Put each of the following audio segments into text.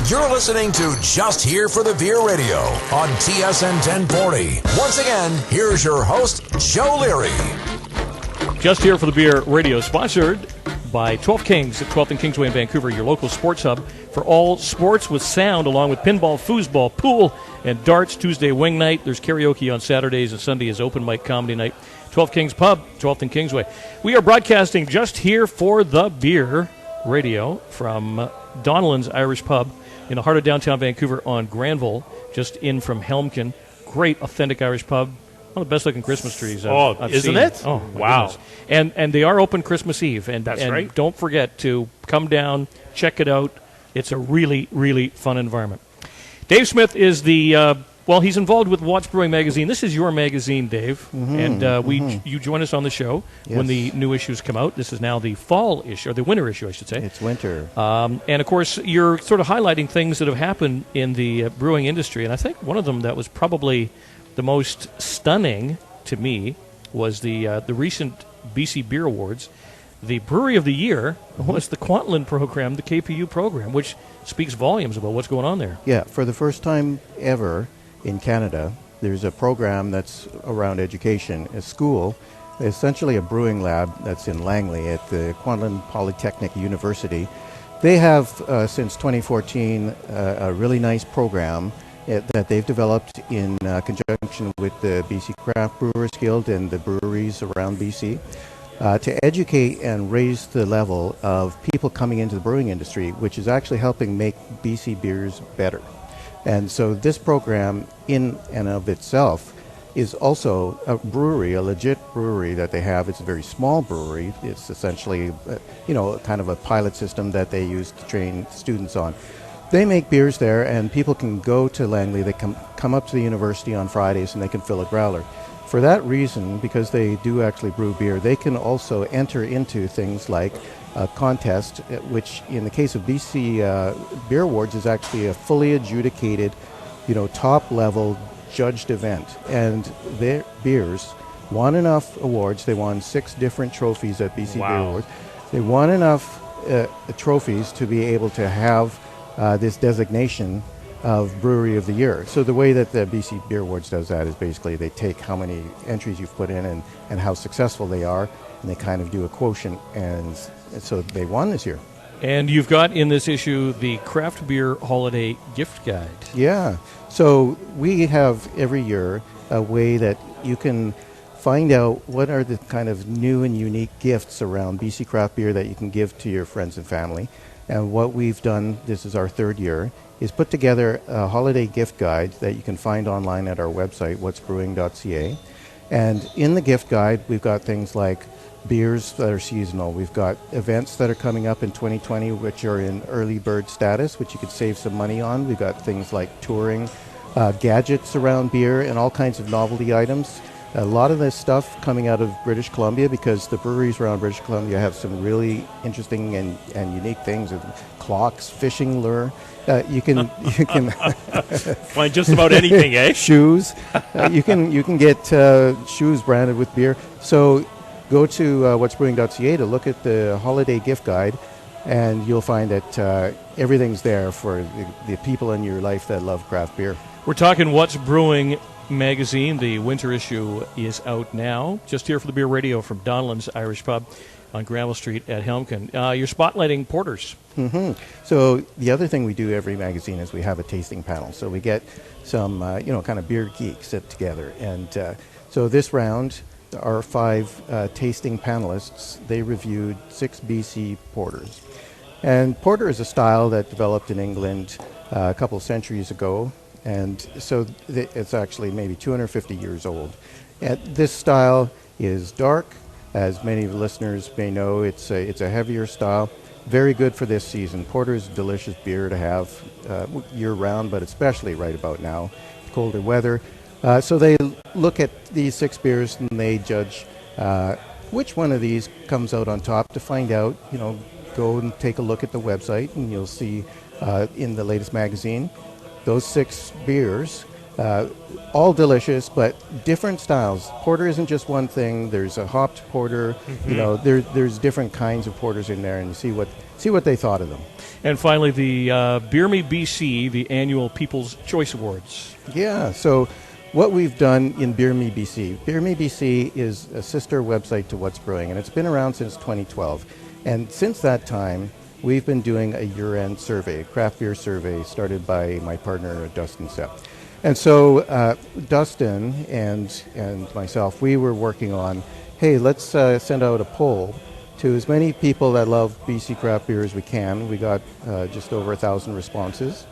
You're listening to Just Here for the Beer Radio on TSN 1040. Once again, here's your host, Joe Leary. Just Here for the Beer Radio, sponsored by 12 Kings at 12th and Kingsway in Vancouver, your local sports hub for all sports with sound, along with pinball, foosball, pool, and darts. Tuesday, wing night. There's karaoke on Saturdays, and Sunday is open mic comedy night. 12 Kings Pub, 12th and Kingsway. We are broadcasting Just Here for the Beer Radio from Donnellan's Irish Pub in the heart of downtown Vancouver on Granville, just in from Helmkin. Great, authentic Irish pub. One of the best-looking Christmas trees I've isn't seen. it? Oh, wow. Goodness. And they are open Christmas Eve. And that's and right. Don't forget to come down, check it out. It's a really, really fun environment. Dave Smith is he's involved with What's Brewing magazine. This is your magazine, Dave. And you join us on the show when the new issues come out. This is now the fall issue, or the winter issue, I should say. It's winter. And, of course, you're sort of highlighting things that have happened in the brewing industry. And I think one of them that was probably the most stunning to me was the recent BC Beer Awards. The Brewery of the Year was the Kwantlen program, the KPU program, which speaks volumes about what's going on there. Yeah, for the first time ever in Canada, there's a program that's around education, a school, essentially a brewing lab that's in Langley at the Kwantlen Polytechnic University. They have, since 2014, a really nice program that they've developed in conjunction with the BC Craft Brewers Guild and the breweries around BC to educate and raise the level of people coming into the brewing industry, which is actually helping make BC beers better. And so this program in and of itself is also a brewery, a legit brewery that they have. It's a very small brewery. It's essentially, kind of a pilot system that they use to train students on. They make beers there, and people can go to Langley. They come up to the university on Fridays, and they can fill a growler. For that reason, because they do actually brew beer, they can also enter into things like a contest, which in the case of BC Beer Awards is actually a fully adjudicated, top-level judged event. And their beers won enough awards. They won 6 different trophies at BC Beer Awards. They won enough trophies to be able to have this designation of Brewery of the Year. So the way that the BC Beer Awards does that is basically they take how many entries you've put in and how successful they are, and they kind of do a quotient, and so they won this year. And you've got in this issue the Craft Beer Holiday Gift Guide. Yeah. So we have every year a way that you can find out what are the kind of new and unique gifts around BC craft beer that you can give to your friends and family. And what we've done, this is our 3rd year, is put together a holiday gift guide that you can find online at our website, whatsbrewing.ca. And in the gift guide, we've got things like beers that are seasonal. We've got events that are coming up in 2020, which are in early bird status, which you could save some money on. We've got things like touring, gadgets around beer, and all kinds of novelty items. A lot of this stuff coming out of British Columbia, because the breweries around British Columbia have some really interesting and unique things. Clocks, fishing lure. You can find just about anything, eh? Shoes. You can get shoes branded with beer. So go to whatsbrewing.ca to look at the holiday gift guide, and you'll find that everything's there for the people in your life that love craft beer. We're talking What's Brewing magazine. The winter issue is out now. Just Here for the Beer Radio from Donnellan's Irish Pub on Granville Street at Helmkin. You're spotlighting porters. Mm-hmm. So the other thing we do every magazine is we have a tasting panel. So we get some, kind of beer geeks together. And so this round, our 5 tasting panelists, they reviewed 6 BC porters. And porter is a style that developed in England a couple of centuries ago. And so it's actually maybe 250 years old. And this style is dark. As many of the listeners may know, it's a heavier style. Very good for this season. Porter is a delicious beer to have year-round, but especially right about now, colder weather. So they look at these 6 beers and they judge which one of these comes out on top. To find out, go and take a look at the website, and you'll see in the latest magazine those 6 beers All delicious, but different styles. Porter isn't just one thing. There's a hopped porter. You know, there's different kinds of porters in there, and you see what they thought of them. And finally, the Beer Me BC, the annual People's Choice Awards. Yeah. So, what we've done in Beer Me BC. Beer Me BC is a sister website to What's Brewing, and it's been around since 2012. And since that time, we've been doing a year-end survey, a craft beer survey, started by my partner Dustin Sepp. And so Dustin and myself, we were working on, hey, let's send out a poll to as many people that love BC craft beer as we can. We got just over 1,000 responses.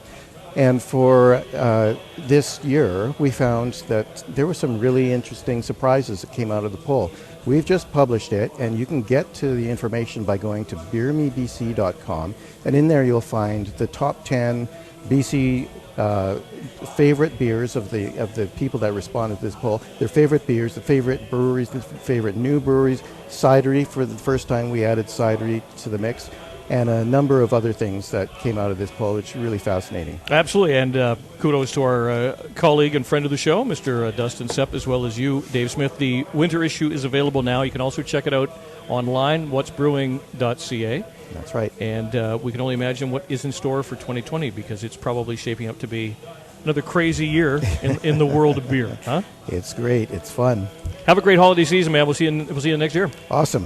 And for this year, we found that there were some really interesting surprises that came out of the poll. We've just published it, and you can get to the information by going to beermebc.com. And in there you'll find the top 10 BC favorite beers of the people that responded to this poll, their favorite beers, the favorite breweries, the favorite new breweries, cidery. For the first time we added cidery to the mix, and a number of other things that came out of this poll, which is really fascinating. Absolutely, and kudos to our colleague and friend of the show, Mr. Dustin Sepp, as well as you, Dave Smith. The winter issue is available now. You can also check it out online, whatsbrewing.ca. That's right. And we can only imagine what is in store for 2020, because it's probably shaping up to be another crazy year in the world of beer. Huh? It's great. It's fun. Have a great holiday season, man. We'll see you next year. Awesome.